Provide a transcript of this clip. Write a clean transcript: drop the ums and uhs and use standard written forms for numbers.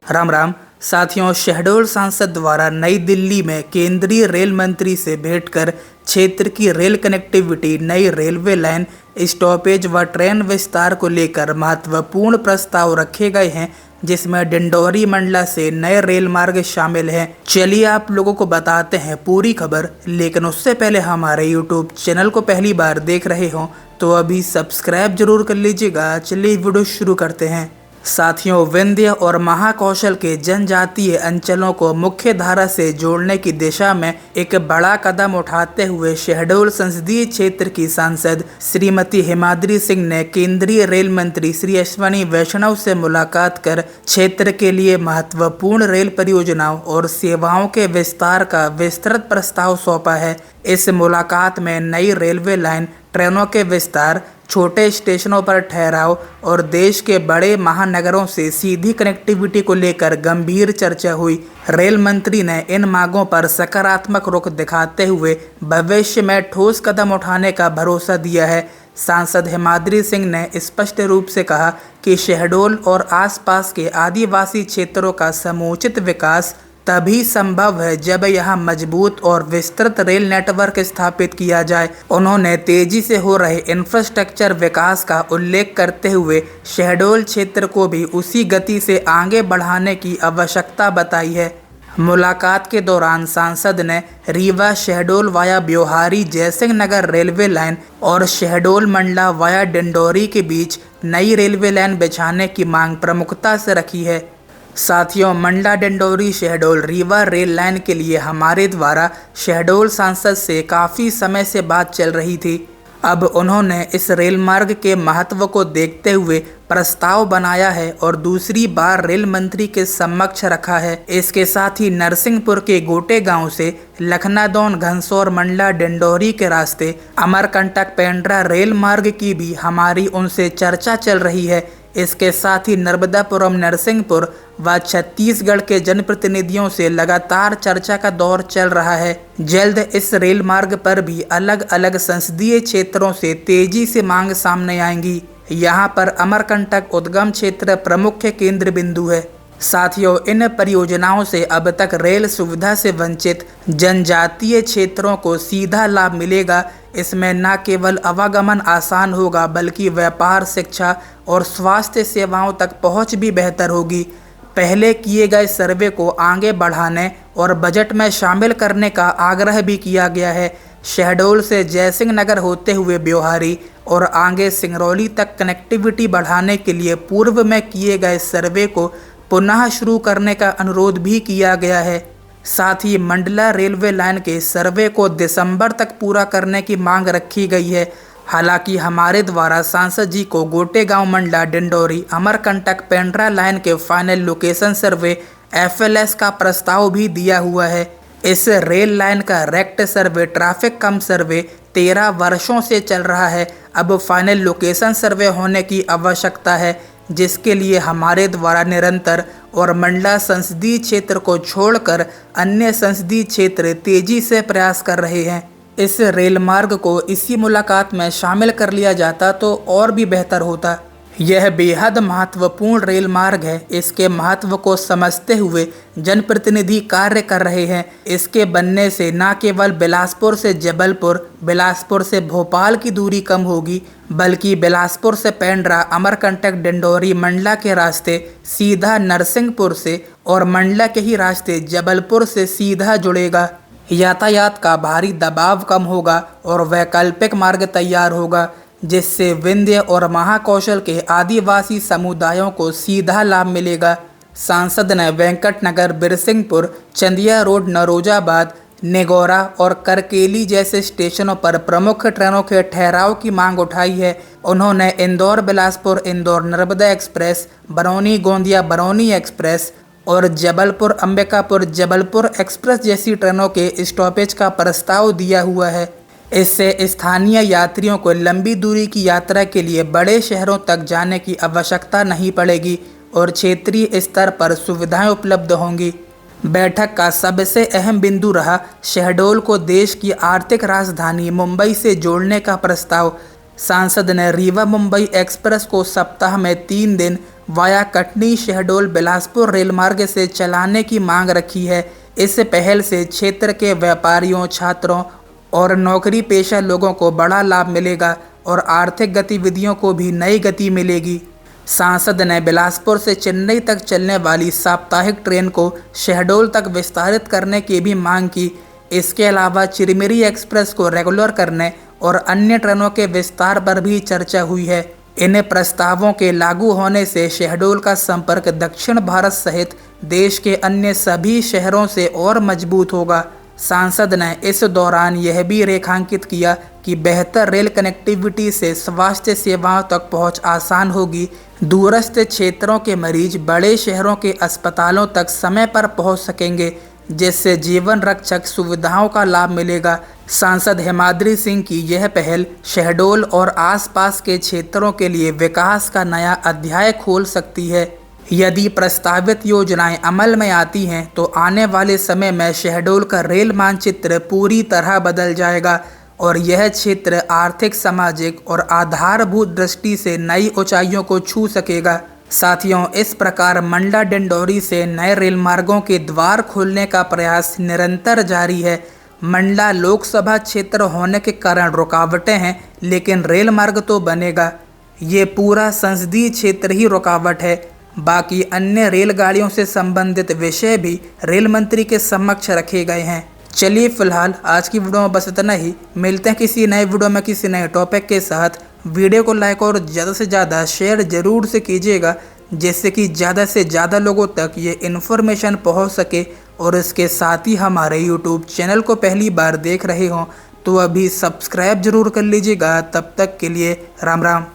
राम राम साथियों, शहडोल सांसद द्वारा नई दिल्ली में केंद्रीय रेल मंत्री से भेंट कर क्षेत्र की रेल कनेक्टिविटी, नई रेलवे लाइन, स्टॉपेज व ट्रेन विस्तार को लेकर महत्वपूर्ण प्रस्ताव रखे गए हैं, जिसमें डिंडोरी मंडला से नए रेल मार्ग शामिल हैं। चलिए आप लोगों को बताते हैं पूरी खबर, लेकिन उससे पहले हमारे यूट्यूब चैनल को पहली बार देख रहे हो तो अभी सब्सक्राइब जरूर कर लीजिएगा। चलिए वीडियो शुरू करते हैं। साथियों, विंध्य और महाकौशल के जनजातीय अंचलों को मुख्य धारा से जोड़ने की दिशा में एक बड़ा कदम उठाते हुए शहडोल संसदीय क्षेत्र की सांसद श्रीमती हिमाद्री सिंह ने केंद्रीय रेल मंत्री श्री अश्विनी वैष्णव से मुलाकात कर क्षेत्र के लिए महत्वपूर्ण रेल परियोजनाओं और सेवाओं के विस्तार का विस्तृत प्रस्ताव सौंपा है। इस मुलाकात में नई रेलवे लाइन, ट्रेनों के विस्तार, छोटे स्टेशनों पर ठहराव और देश के बड़े महानगरों से सीधी कनेक्टिविटी को लेकर गंभीर चर्चा हुई। रेल मंत्री ने इन मांगों पर सकारात्मक रुख दिखाते हुए भविष्य में ठोस कदम उठाने का भरोसा दिया है। सांसद हिमाद्री सिंह ने स्पष्ट रूप से कहा कि शहडोल और आसपास के आदिवासी क्षेत्रों का समुचित विकास तभी संभव है जब यहाँ मजबूत और विस्तृत रेल नेटवर्क स्थापित किया जाए। उन्होंने तेजी से हो रहे इंफ्रास्ट्रक्चर विकास का उल्लेख करते हुए शहडोल क्षेत्र को भी उसी गति से आगे बढ़ाने की आवश्यकता बताई है। मुलाकात के दौरान सांसद ने रीवा शहडोल वाया ब्योहारी जयसिंह नगर रेलवे लाइन और शहडोल मंडला वाया डिंडोरी के बीच नई रेलवे लाइन बिछाने की मांग प्रमुखता से रखी है। साथियों, मंडला डिंडोरी शहडोल रीवा रेल लाइन के लिए हमारे द्वारा शहडोल सांसद से काफ़ी समय से बात चल रही थी। अब उन्होंने इस रेल मार्ग के महत्व को देखते हुए प्रस्ताव बनाया है और दूसरी बार रेल मंत्री के समक्ष रखा है। इसके साथ ही नरसिंहपुर के गोटे गांव से लखनादौन, घनसौर, मंडला डिंडोरी के रास्ते अमरकंटक पेंड्रा रेल मार्ग की भी हमारी उनसे चर्चा चल रही है। इसके साथ ही नर्मदापुरम, नरसिंहपुर व छत्तीसगढ़ के जनप्रतिनिधियों से लगातार चर्चा का दौर चल रहा है। जल्द इस रेल मार्ग पर भी अलग अलग संसदीय क्षेत्रों से तेजी से मांग सामने आएंगी। यहाँ पर अमरकंटक उद्गम क्षेत्र प्रमुख केंद्र बिंदु है। साथियों, इन परियोजनाओं से अब तक रेल सुविधा से वंचित जनजातीय क्षेत्रों को सीधा लाभ मिलेगा। इसमें न केवल आवागमन आसान होगा बल्कि व्यापार, शिक्षा और स्वास्थ्य सेवाओं तक पहुंच भी बेहतर होगी। पहले किए गए सर्वे को आगे बढ़ाने और बजट में शामिल करने का आग्रह भी किया गया है। शहडोल से जयसिंह नगर होते हुए ब्योहारी और आगे सिंगरौली तक कनेक्टिविटी बढ़ाने के लिए पूर्व में किए गए सर्वे को पुनः शुरू करने का अनुरोध भी किया गया है। साथ ही मंडला रेलवे लाइन के सर्वे को दिसंबर तक पूरा करने की मांग रखी गई है। हालांकि हमारे द्वारा सांसद जी को गोटे गांव, मंडला डिंडोरी, अमरकंटक पेंड्रा लाइन के फाइनल लोकेशन सर्वे FLS का प्रस्ताव भी दिया हुआ है। इस रेल लाइन का रेक्ट सर्वे, ट्रैफिक कम सर्वे 13 वर्षों से चल रहा है। अब फाइनल लोकेशन सर्वे होने की आवश्यकता है, जिसके लिए हमारे द्वारा निरंतर और मंडला संसदीय क्षेत्र को छोड़कर अन्य संसदीय क्षेत्र तेजी से प्रयास कर रहे हैं। इस रेल मार्ग को इसी मुलाकात में शामिल कर लिया जाता तो और भी बेहतर होता। यह बेहद महत्वपूर्ण रेल मार्ग है। इसके महत्व को समझते हुए जनप्रतिनिधि कार्य कर रहे हैं। इसके बनने से न केवल बिलासपुर से जबलपुर, बिलासपुर से भोपाल की दूरी कम होगी, बल्कि बिलासपुर से पेंड्रा, अमरकंटक, डिंडोरी, मंडला के रास्ते सीधा नरसिंहपुर से और मंडला के ही रास्ते जबलपुर से सीधा जुड़ेगा। यातायात का भारी दबाव कम होगा और वैकल्पिक मार्ग तैयार होगा, जिससे विंध्य और महाकौशल के आदिवासी समुदायों को सीधा लाभ मिलेगा। सांसद ने वेंकटनगर, बिरसिंहपुर, चंदिया रोड, नरोजाबाद, नेगौरा और करकेली जैसे स्टेशनों पर प्रमुख ट्रेनों के ठहराव की मांग उठाई है। उन्होंने इंदौर बिलासपुर, इंदौर नर्मदा एक्सप्रेस, बरौनी गोंदिया बरौनी एक्सप्रेस और जबलपुर अंबिकापुर जबलपुर एक्सप्रेस जैसी ट्रेनों के स्टॉपेज का प्रस्ताव दिया हुआ है। इससे स्थानीय यात्रियों को लंबी दूरी की यात्रा के लिए बड़े शहरों तक जाने की आवश्यकता नहीं पड़ेगी और क्षेत्रीय स्तर पर सुविधाएं उपलब्ध होंगी। बैठक का सबसे अहम बिंदु रहा शहडोल को देश की आर्थिक राजधानी मुंबई से जोड़ने का प्रस्ताव। सांसद ने रीवा मुंबई एक्सप्रेस को सप्ताह में 3 दिन वाया कटनी शहडोल बिलासपुर रेलमार्ग से चलाने की मांग रखी है। इस पहल से क्षेत्र के व्यापारियों, छात्रों और नौकरी पेशा लोगों को बड़ा लाभ मिलेगा और आर्थिक गतिविधियों को भी नई गति मिलेगी। सांसद ने बिलासपुर से चेन्नई तक चलने वाली साप्ताहिक ट्रेन को शहडोल तक विस्तारित करने की भी मांग की। इसके अलावा चिरमिरी एक्सप्रेस को रेगुलर करने और अन्य ट्रेनों के विस्तार पर भी चर्चा हुई है। इन प्रस्तावों के लागू होने से शहडोल का संपर्क दक्षिण भारत सहित देश के अन्य सभी शहरों से और मजबूत होगा। सांसद ने इस दौरान यह भी रेखांकित किया कि बेहतर रेल कनेक्टिविटी से स्वास्थ्य सेवाओं तक पहुंच आसान होगी। दूरस्थ क्षेत्रों के मरीज बड़े शहरों के अस्पतालों तक समय पर पहुंच सकेंगे, जिससे जीवन रक्षक सुविधाओं का लाभ मिलेगा। सांसद हेमाद्री सिंह की यह पहल शहडोल और आसपास के क्षेत्रों के लिए विकास का नया अध्याय खोल सकती है। यदि प्रस्तावित योजनाएं अमल में आती हैं तो आने वाले समय में शहडोल का रेल मानचित्र पूरी तरह बदल जाएगा और यह क्षेत्र आर्थिक, सामाजिक और आधारभूत दृष्टि से नई ऊंचाइयों को छू सकेगा। साथियों, इस प्रकार मंडला डिंडौरी से नए रेल मार्गों के द्वार खोलने का प्रयास निरंतर जारी है। मंडला लोकसभा क्षेत्र होने के कारण रुकावटें हैं, लेकिन रेल मार्ग तो बनेगा। ये पूरा संसदीय क्षेत्र ही रुकावट है। बाकी अन्य रेलगाड़ियों से संबंधित विषय भी रेल मंत्री के समक्ष रखे गए हैं। चलिए फिलहाल आज की वीडियो में बस इतना ही। मिलते हैं किसी नए वीडियो में किसी नए टॉपिक के साथ। वीडियो को लाइक और ज़्यादा से ज़्यादा शेयर जरूर से कीजिएगा, जिससे कि ज़्यादा से ज़्यादा लोगों तक ये इन्फॉर्मेशन पहुंच सके। और इसके साथ ही हमारे यूट्यूब चैनल को पहली बार देख रहे हों तो अभी सब्सक्राइब जरूर कर लीजिएगा। तब तक के लिए राम राम।